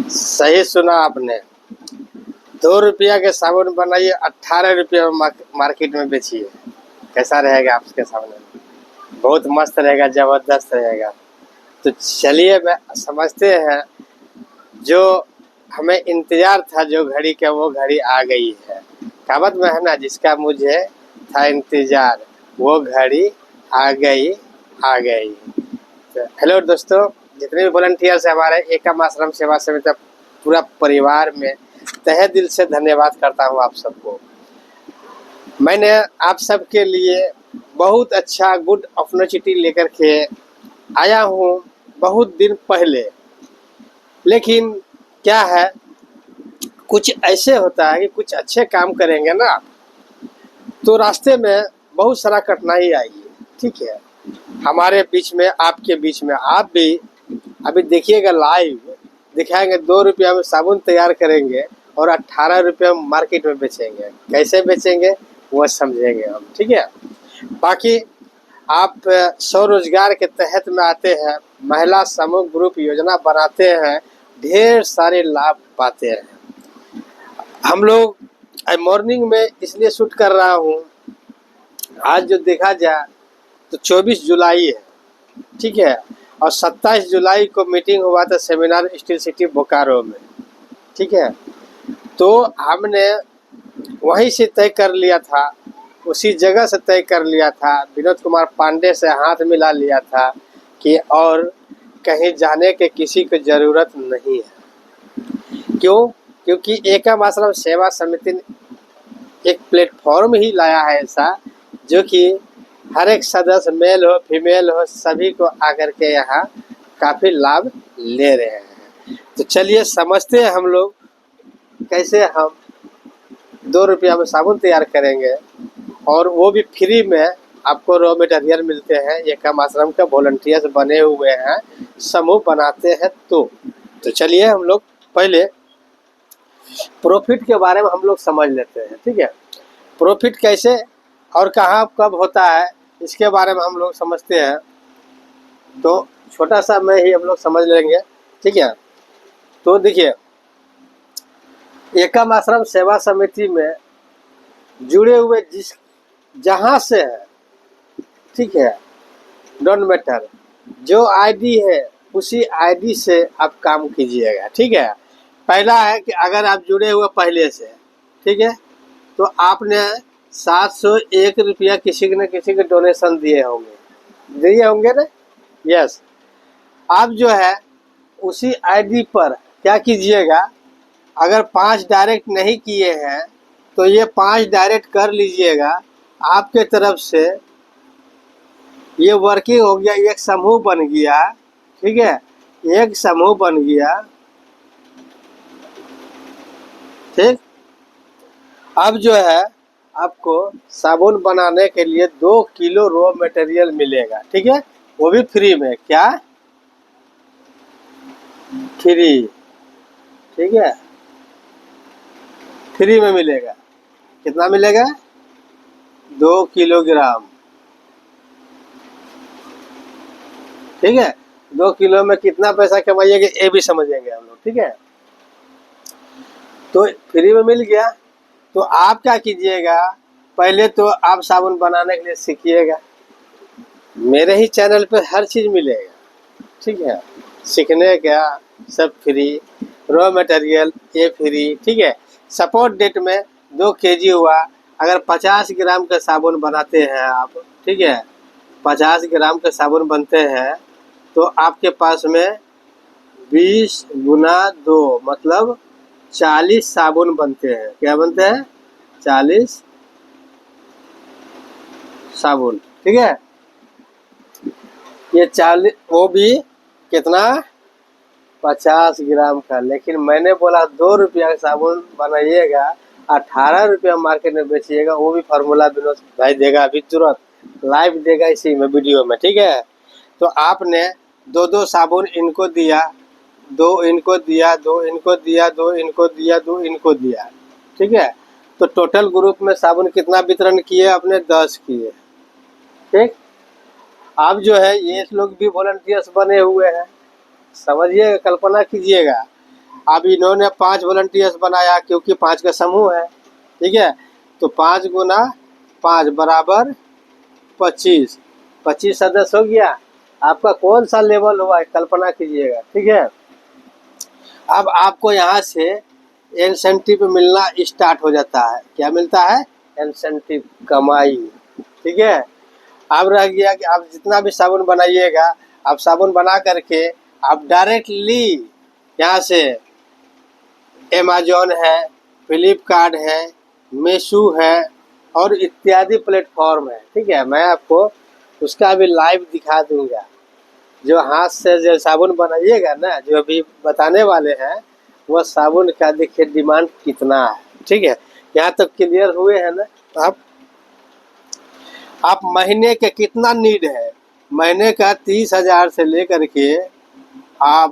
सही सुना आपने। 2 रुपया के साबुन बनाइए, 18 रुपया में मार्केट में बेचिए। कैसा रहेगा आपके सामने? बहुत मस्त रहेगा, जबरदस्त रहेगा। तो चलिए, मैं समझते हैं जो हमें इंतजार था जो घड़ी का, वो घड़ी आ गई है। कहावत में है ना, जिसका मुझे था इंतजार वो घड़ी आ गई, आ गई। तो हेलो दोस्तों, जितने भी वॉलंटियर्स है हमारे एकम आश्रम सेवा समिति पूरा परिवार में, तहे दिल से धन्यवाद करता हूँ आप सबको। मैंने आप सबके लिए बहुत अच्छा गुड अपॉर्चुनिटी लेकर के आया हूँ बहुत दिन पहले। लेकिन क्या है, कुछ ऐसे होता है कि कुछ अच्छे काम करेंगे ना तो रास्ते में बहुत सारा कठिनाई आएगी। ठीक है, हमारे बीच में, आपके बीच में, आप भी अभी देखिएगा, लाइव दिखाएंगे। 2 रुपया में साबुन तैयार करेंगे और 18 रुपया में मार्केट में बेचेंगे। कैसे बेचेंगे वो समझेंगे हम। ठीक है, बाकी आप स्वरोजगार के तहत में आते हैं, महिला समूह ग्रुप योजना बनाते हैं, ढेर सारे लाभ पाते हैं। हम लोग मॉर्निंग में इसलिए शूट कर रहा हूँ, आज जो देखा जाए तो 24 जुलाई है। ठीक है, और 27 जुलाई को मीटिंग हुआ था सेमिनार स्टील सिटी बोकारो में। ठीक है, तो हमने वहीं से तय कर लिया था, उसी जगह से तय कर लिया था, विनोद कुमार पांडे से हाथ मिला लिया था कि और कहीं जाने के किसी को ज़रूरत नहीं है। क्यों? क्योंकि एकम आश्रम सेवा समिति ने एक प्लेटफॉर्म ही लाया है ऐसा, जो कि हर एक सदस्य, मेल हो फीमेल हो, सभी को आकर के यहाँ काफ़ी लाभ ले रहे हैं। तो चलिए समझते हैं हम लोग कैसे हम 2 रुपया में साबुन तैयार करेंगे, और वो भी फ्री में। आपको रॉ मटेरियल मिलते हैं, एकम आश्रम के वॉलंटियर्स बने हुए हैं, समूह बनाते हैं। तो चलिए हम लोग पहले प्रॉफिट के बारे में हम लोग समझ लेते हैं। ठीक है, प्रॉफिट कैसे और कहाँ कब होता है इसके बारे में हम लोग समझते हैं। तो छोटा सा मैं ही हम लोग समझ लेंगे। ठीक है, तो देखिए, एकम आश्रम सेवा समिति में जुड़े हुए जहाँ से है, ठीक है, डोंट मैटर, जो आईडी है उसी आईडी से आप काम कीजिएगा। ठीक है, पहला है कि अगर आप जुड़े हुए पहले से, ठीक है, तो आपने 701 रुपया किसी न किसी के डोनेशन दिए होंगे ना। यस, आप जो है उसी आईडी पर क्या कीजिएगा, अगर 5 डायरेक्ट नहीं किए हैं तो ये 5 डायरेक्ट कर लीजिएगा। आपके तरफ से ये वर्किंग हो गया, एक समूह बन गया। ठीक है, एक समूह बन गया। ठीक, अब जो है आपको साबुन बनाने के लिए 2 किलो रॉ मटेरियल मिलेगा। ठीक है, वो भी फ्री में। क्या फ्री? ठीक है, फ्री में मिलेगा। कितना मिलेगा? 2 किलोग्राम। ठीक है, 2 किलो में कितना पैसा कमाइएगा ये भी समझेंगे हम लोग। ठीक है, तो फ्री में मिल गया। तो आप क्या कीजिएगा, पहले तो आप साबुन बनाने के लिए सीखिएगा। मेरे ही चैनल पर हर चीज़ मिलेगा। ठीक है, सीखने का सब फ्री, रॉ मटेरियल ये फ्री। ठीक है, सपोर्ट डेट में 2 केजी हुआ, अगर 50 ग्राम का साबुन बनाते हैं आप, ठीक है, 50 ग्राम का साबुन बनते हैं तो आपके पास में 20 गुना 2 मतलब 40 साबुन बनते हैं। क्या बनते हैं? 40 साबुन। ठीक है, ये 40, वो भी कितना? 50 ग्राम का। लेकिन मैंने बोला 2 रुपया का साबुन बनाइएगा, 18 रुपया मार्केट में बेचिएगा। वो भी फार्मूला विनोद भाई देगा, अभी तुरंत लाइव देगा इसी में वीडियो में। ठीक है, तो आपने 2-2 साबुन इनको दिया, 2 इनको दिया, 2 इनको दिया, 2 इनको दिया, 2 इनको दिया। ठीक है, तो टोटल ग्रुप में साबुन कितना वितरण किए आपने? 10 किए। ठीक, अब जो है ये लोग भी वॉलंटियर्स बने हुए हैं। समझिएगा, कल्पना कीजिएगा, अब इन्होंने 5 वॉलंटियर्स बनाया क्योंकि 5 का समूह है, ठीक है। तो 5 गुना 5 बराबर 25, 25 सदस्य हो गया। आपका कौन सा लेवल हुआ है कल्पना कीजिएगा, ठीक है। अब आपको यहाँ से इंसेंटिव मिलना स्टार्ट हो जाता है। क्या मिलता है? इंसेंटिव, कमाई, ठीक है। अब रह गया कि आप जितना भी साबुन बनाइएगा, आप साबुन बना करके आप डायरेक्टली यहाँ से अमेजॉन है, फ्लिपकार्ट है, मीशो है और इत्यादि प्लेटफॉर्म है, ठीक है। मैं आपको उसका भी लाइव दिखा दूंगा। जो हाथ से जो साबुन बनाइएगा ना, जो अभी बताने वाले हैं, वह साबुन का देखिए डिमांड कितना है, ठीक है। यहाँ तक क्लियर हुए हैं ना। आप महीने के कितना नीड है? महीने का 30,000 से लेकर के आप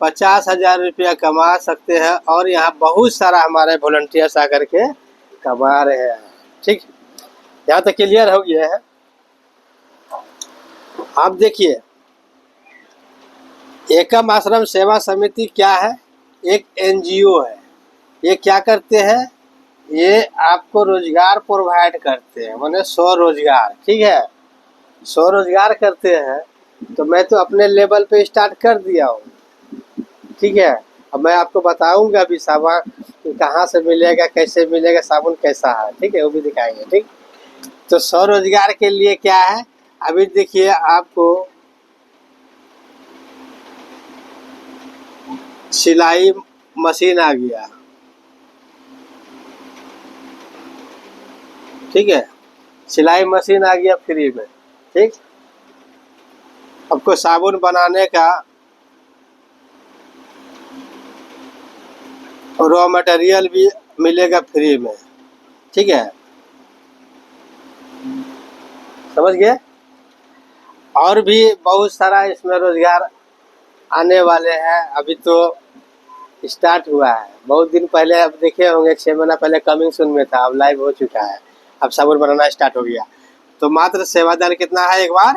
50,000 रुपया कमा सकते हैं और यहाँ बहुत सारा हमारे वॉलंटियर्स आकर के कमा रहे हैं, ठीक। यहाँ तक क्लियर हो गया है। आप देखिए, एकम आश्रम सेवा समिति क्या है? एक एनजीओ है। ये क्या करते हैं? ये आपको रोजगार प्रोवाइड करते हैं, माने स्वरोजगार, ठीक है। स्वरोजगार करते हैं। तो मैं तो अपने लेवल पे स्टार्ट कर दिया हूँ, ठीक है। अब मैं आपको बताऊंगा अभी साबुन कहाँ से मिलेगा, कैसे मिलेगा, साबुन कैसा है, ठीक है, वो भी दिखाएंगे, ठीक। तो स्वरोजगार के लिए क्या है? अभी देखिए, आपको सिलाई मशीन आ गया, ठीक है। सिलाई मशीन आ गया फ्री में, ठीक। आपको साबुन बनाने का रॉ मटेरियल भी मिलेगा फ्री में, ठीक है, समझ गए। और भी बहुत सारा इसमें रोजगार आने वाले हैं। अभी तो स्टार्ट हुआ है, बहुत दिन पहले अब देखे होंगे, 6 महीना पहले कमिंग सून में था, अब लाइव हो चुका है। अब साबुन बनाना स्टार्ट हो गया। तो मात्र सेवादार कितना है? एक बार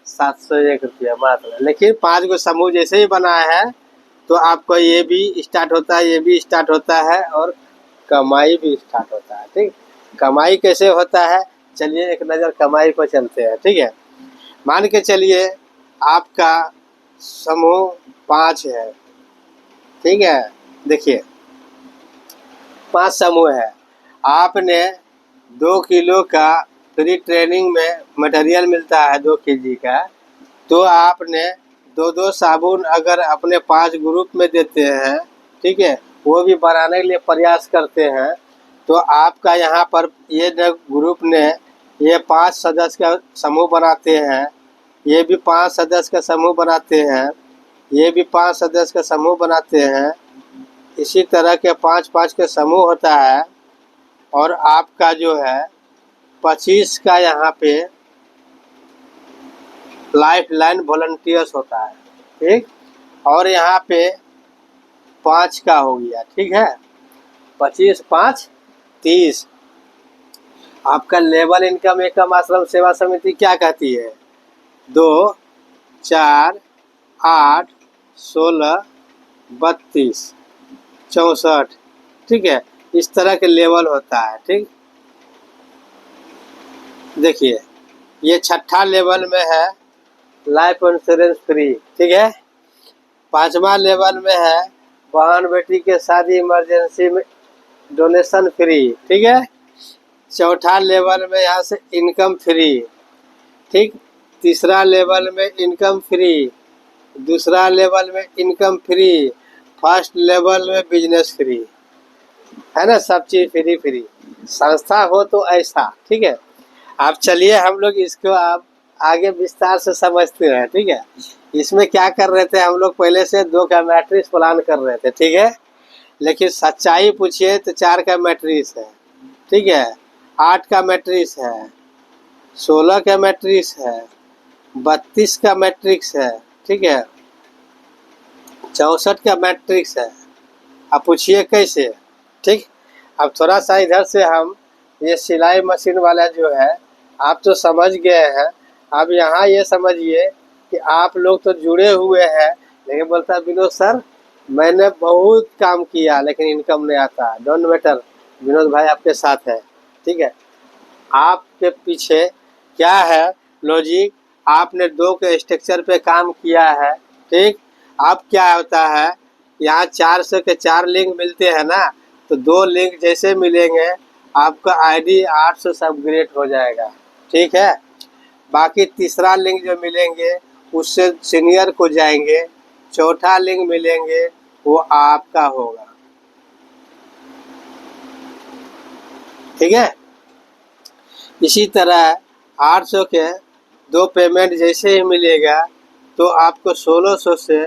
701 रुपया मात्र। लेकिन 5 गो समूह जैसे ही बना है तो आपको ये भी स्टार्ट होता है, ये भी स्टार्ट होता है और कमाई भी स्टार्ट होता है, ठीक। कमाई कैसे होता है? चलिए एक नज़र कमाई पर चलते हैं, ठीक है। मान के चलिए आपका समूह 5 है, ठीक है। देखिए 5 समूह है। आपने 2 किलो का फ्री ट्रेनिंग में मटेरियल मिलता है 2 केजी का। तो आपने 2-2 साबुन अगर अपने 5 ग्रुप में देते हैं, ठीक है, वो भी बनाने के लिए प्रयास करते हैं, तो आपका यहाँ पर ये ग्रुप ने ये 5 सदस्य का समूह बनाते हैं, ये भी 5 सदस्य का समूह बनाते हैं, ये भी 5 सदस्य का समूह बनाते हैं। इसी तरह के 5-5 के समूह होता है और आपका जो है 25 का यहाँ पे लाइफ लाइन वॉलंटियर्स होता है, ठीक। और यहाँ पे 5 का हो गया, ठीक है। 25, 5, 30। आपका लेवल इनकम एकम आश्रम सेवा समिति क्या कहती है? 2, 4, 8, 16, 32, 64, ठीक है। इस तरह के लेवल होता है, ठीक। देखिए ये 6ठा लेवल में है लाइफ इंश्योरेंस फ्री, ठीक है। 5वां लेवल में है बहन बेटी के शादी इमरजेंसी में डोनेशन फ्री, ठीक है। 4ठा लेवल में यहाँ से इनकम फ्री, ठीक। 3रा लेवल में इनकम फ्री, 2रा लेवल में इनकम फ्री, 1st लेवल में बिजनेस फ्री, है ना। सब चीज़ फ्री फ्री। संस्था हो तो ऐसा, ठीक है। आप चलिए हम लोग इसको आप आगे विस्तार से समझते हैं, ठीक है। इसमें क्या कर रहे थे हम लोग? पहले से 2 का मैट्रिक्स प्लान कर रहे थे, ठीक है। लेकिन सच्चाई पूछिए तो 4 का मैट्रिक्स है, ठीक है। 8 का मैट्रिक्स है, 16 का मैट्रिक्स है, 32 का मैट्रिक्स है, ठीक है, 64 का मैट्रिक्स है। आप पूछिए कैसे, ठीक। अब थोड़ा सा इधर से हम ये सिलाई मशीन वाला जो है आप तो समझ गए हैं। अब यहाँ ये समझिए कि आप लोग तो जुड़े हुए हैं, लेकिन बोलता है विनोद सर मैंने बहुत काम किया लेकिन इनकम नहीं आता। डोंट मैटर, विनोद भाई आपके साथ है, ठीक है। आपके पीछे क्या है लॉजिक, आपने 2 के स्ट्रक्चर पे काम किया है, ठीक। अब क्या होता है, यहाँ 400 के 4 लिंक मिलते हैं ना, तो 2 लिंक जैसे मिलेंगे आपका आईडी 800 से अपग्रेड हो जाएगा, ठीक है। बाकी तीसरा लिंक जो मिलेंगे उससे सीनियर को जाएंगे, चौथा लिंक मिलेंगे वो आपका होगा, ठीक है। इसी तरह 800 के 2 पेमेंट जैसे ही मिलेगा तो आपको 1600 से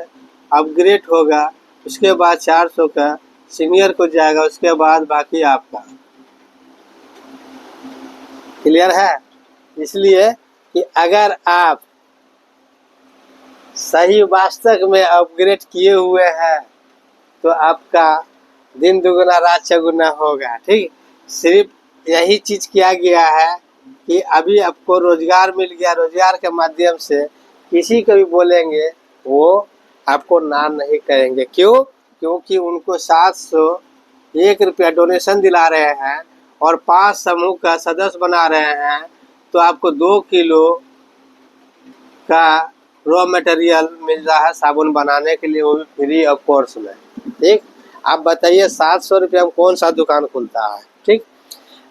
अपग्रेड होगा, उसके बाद 400 का सीनियर को जाएगा, उसके बाद बाकी आपका। क्लियर है। इसलिए कि अगर आप सही वास्तव में अपग्रेड किए हुए हैं तो आपका दिन दुगुना रात चौगुना होगा, ठीक। सिर्फ यही चीज़ किया गया है कि अभी आपको रोजगार मिल गया, रोजगार के माध्यम से किसी को भी बोलेंगे वो आपको ना नहीं करेंगे। क्यों? क्योंकि उनको 701 रुपया डोनेशन दिला रहे हैं और 5 समूह का सदस्य बना रहे हैं, तो आपको 2 किलो का रॉ मटेरियल मिल रहा है साबुन बनाने के लिए, वो भी फ्री ऑफ कोर्स में, ठीक। आप बताइए 700 रुपये में कौन सा दुकान खुलता है, ठीक।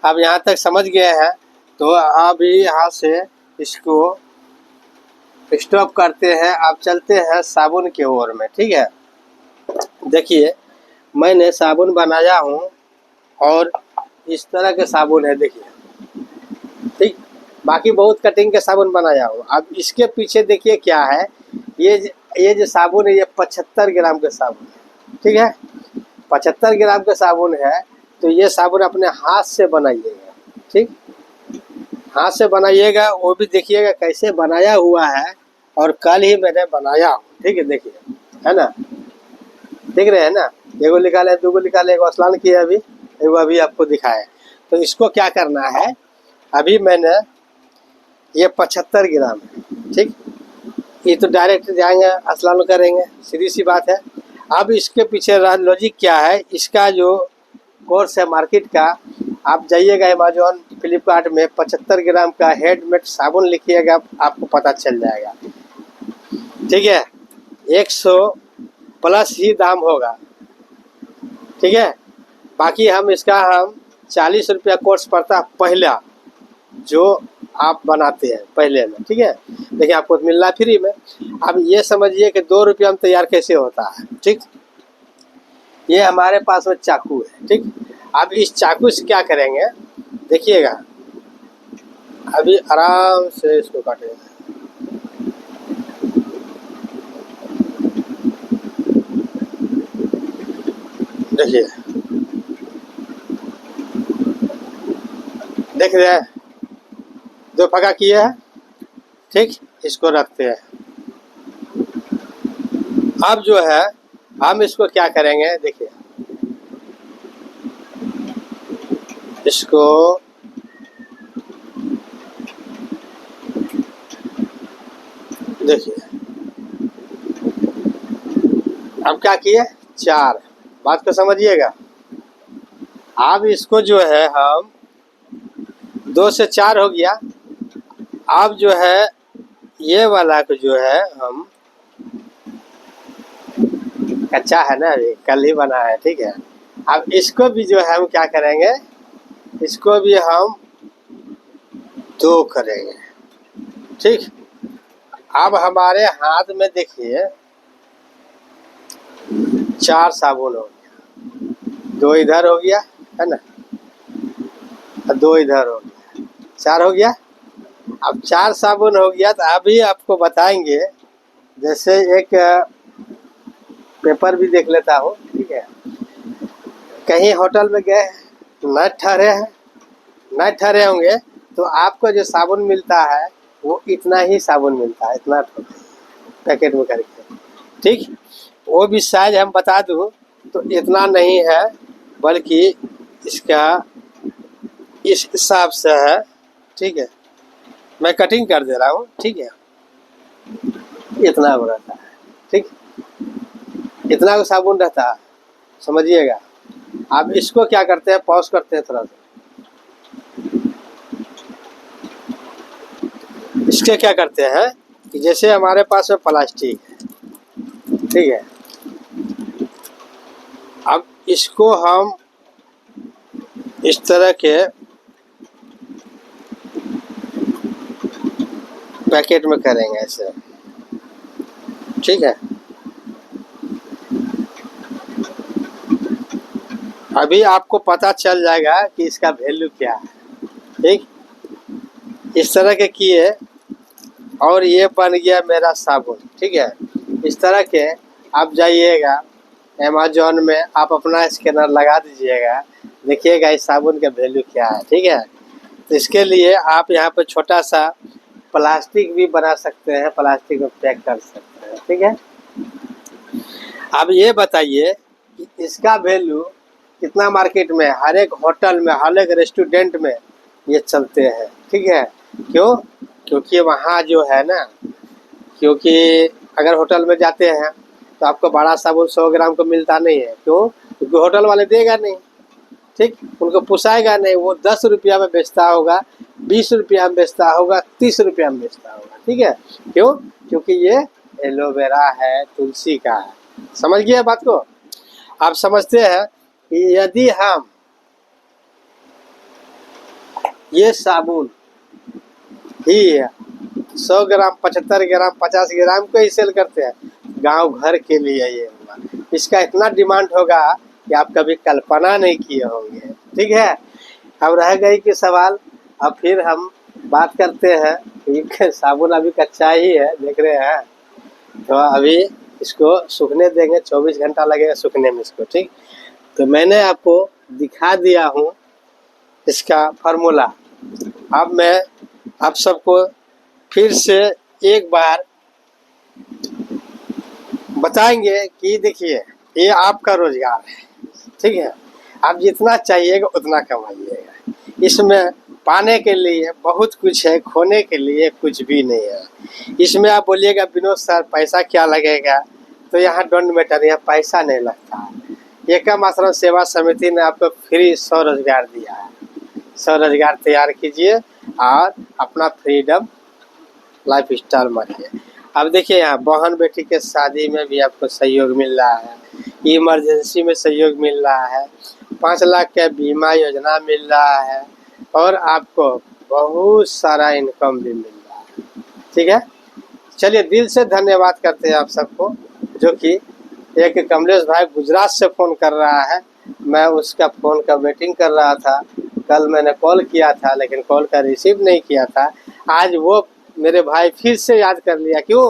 अब यहाँ तक समझ गए हैं तो अभी यहाँ से इसको स्टॉप करते हैं। आप चलते हैं साबुन की ओर में, ठीक है। देखिए मैंने साबुन बनाया हूँ और इस तरह के साबुन है, देखिए, ठीक। बाकी बहुत कटिंग के साबुन बनाया हूँ। अब इसके पीछे देखिए क्या है, ये जो साबुन है ये 75 ग्राम का साबुन है, ठीक है। 75 ग्राम का साबुन है तो ये साबुन अपने हाथ से बनाइएगा, ठीक। हाथ से बनाइएगा, वो भी देखिएगा कैसे बनाया हुआ है, और कल ही मैंने बनाया हूँ, ठीक है। देखिए, है ना, देख रहे हैं ना, एगो निकाले, 2 निकाले, एगो अस्लान किया अभी, एगो अभी आपको दिखाए। तो इसको क्या करना है, अभी मैंने ये 75 ग्राम है, ठीक। ये तो डायरेक्ट जाएंगे अस्लान करेंगे, सीधी सी बात है। अब इसके पीछे लॉजिक क्या है, इसका जो कोर्स है मार्केट का, आप जाइएगा अमेजोन फ्लिपकार्ट में 75 ग्राम का हेडमेड साबुन लिखिएगा, आपको पता चल जाएगा, ठीक है। 100 प्लस ही दाम होगा, ठीक है। बाकी हम 40 रुपया कोर्स पड़ता है पहला, जो आप बनाते हैं पहले में, ठीक है। देखिए आपको मिल रहा है फ्री में। अब ये समझिए कि 2 रुपया में तैयार कैसे होता है, ठीक। ये हमारे पास में चाकू है, ठीक। अब इस चाकू से क्या करेंगे, देखिएगा, अभी आराम से इसको काटेंगे, देखिए, देख रहे हैं 2 फगा किए हैं, ठीक। इसको रखते हैं। अब जो है हम इसको क्या करेंगे, देखिए, इसको देखिए, अब क्या किए, 4, बात को समझिएगा। अब इसको जो है हम 2 से 4 हो गया। अब जो है ये वाला को जो है हम, कच्चा है ना, अभी कल ही बना है, ठीक है। अब इसको भी जो है हम क्या करेंगे, इसको भी हम 2 करेंगे, ठीक। अब हमारे हाथ में देखिए 4 साबुन हो गया, 2 इधर हो गया, है ना, 2 इधर हो गया, 4 हो गया। अब 4 साबुन हो गया तो अभी आपको बताएंगे, जैसे एक पेपर भी देख लेता हूँ, ठीक है। कहीं होटल में गए, न ठहरे हैं, न ठहरे होंगे तो आपको जो साबुन मिलता है वो इतना ही साबुन मिलता है, इतना पैकेट में करके, ठीक। वो भी साइज हम बता दूँ तो इतना नहीं है, बल्कि इसका इस हिसाब से है, ठीक है। मैं कटिंग कर दे रहा हूँ, ठीक है, इतना हो रहता है, ठीक। कितना का साबुन रहता है समझिएगा। आप इसको क्या करते हैं, पॉज करते हैं थोड़ा सा। इसके क्या करते हैं कि जैसे हमारे पास में प्लास्टिक है, ठीक है, अब इसको हम इस तरह के पैकेट में करेंगे ऐसे, ठीक है। अभी आपको पता चल जाएगा कि इसका वैल्यू क्या है, ठीक। इस तरह के किए और ये बन गया मेरा साबुन, ठीक है। इस तरह के आप जाइएगा अमेज़न में, आप अपना स्कैनर लगा दीजिएगा, देखिएगा इस साबुन का वैल्यू क्या है, ठीक है। तो इसके लिए आप यहाँ पे छोटा सा प्लास्टिक भी बना सकते हैं, प्लास्टिक में पैक कर सकते हैं, ठीक है। अब ये बताइए कि इसका वैल्यू कितना मार्केट में, हर एक होटल में, हर एक रेस्टोरेंट में ये चलते हैं, ठीक है। क्यों? क्योंकि वहाँ जो है ना, क्योंकि अगर होटल में जाते हैं तो आपको बड़ा साबुन 100 ग्राम को मिलता नहीं है। क्यों? क्योंकि होटल वाले देगा नहीं, ठीक, उनको पोसाएगा नहीं। वो 10 रुपया में बेचता होगा, 20 रुपया में बेचता होगा, 30 रुपया में बेचता होगा, ठीक है। क्यों? क्योंकि ये एलोवेरा है, तुलसी का है। समझ गए बात को? आप समझते हैं कि यदि हम ये साबुन ही 100 ग्राम, 75 ग्राम, 50 ग्राम को ही सेल करते हैं, गांव घर के लिए ये हुआ, इसका इतना डिमांड होगा कि आप कभी कल्पना नहीं किए होंगे, ठीक है। अब रह गई कि सवाल, अब फिर हम बात करते हैं कि साबुन अभी कच्चा ही है, देख रहे हैं, तो अभी इसको सूखने देंगे, 24 घंटा लगेगा सूखने में इसको, ठीक। तो मैंने आपको दिखा दिया हूँ इसका फार्मूला। अब मैं आप सबको फिर से एक बार बताएंगे कि देखिए ये आपका रोजगार है, ठीक है। आप जितना चाहिएगा उतना कमाइएगा, इसमें पाने के लिए बहुत कुछ है, खोने के लिए कुछ भी नहीं है। इसमें आप बोलिएगा विनोद सर पैसा क्या लगेगा, तो यहाँ डोंट मैटर, यहाँ पैसा नहीं लगता। एकम आश्रम सेवा समिति ने आपको फ्री स्वरोजगार दिया है। स्वरोजगार तैयार कीजिए और अपना फ्रीडम लाइफ स्टाइल मानिए। अब देखिए यहाँ बहन बेटी के शादी में भी आपको सहयोग मिल रहा है, इमरजेंसी में सहयोग मिल रहा है, 5 लाख का बीमा योजना मिल रहा है, और आपको बहुत सारा इनकम भी मिल रहा है, ठीक है। चलिए दिल से धन्यवाद करते हैं आप सबको, जो कि एक कमलेश भाई गुजरात से फ़ोन कर रहा है। मैं उसका फ़ोन का वेटिंग कर रहा था, कल मैंने कॉल किया था लेकिन कॉल का रिसीव नहीं किया था। आज वो मेरे भाई फिर से याद कर लिया। क्यों?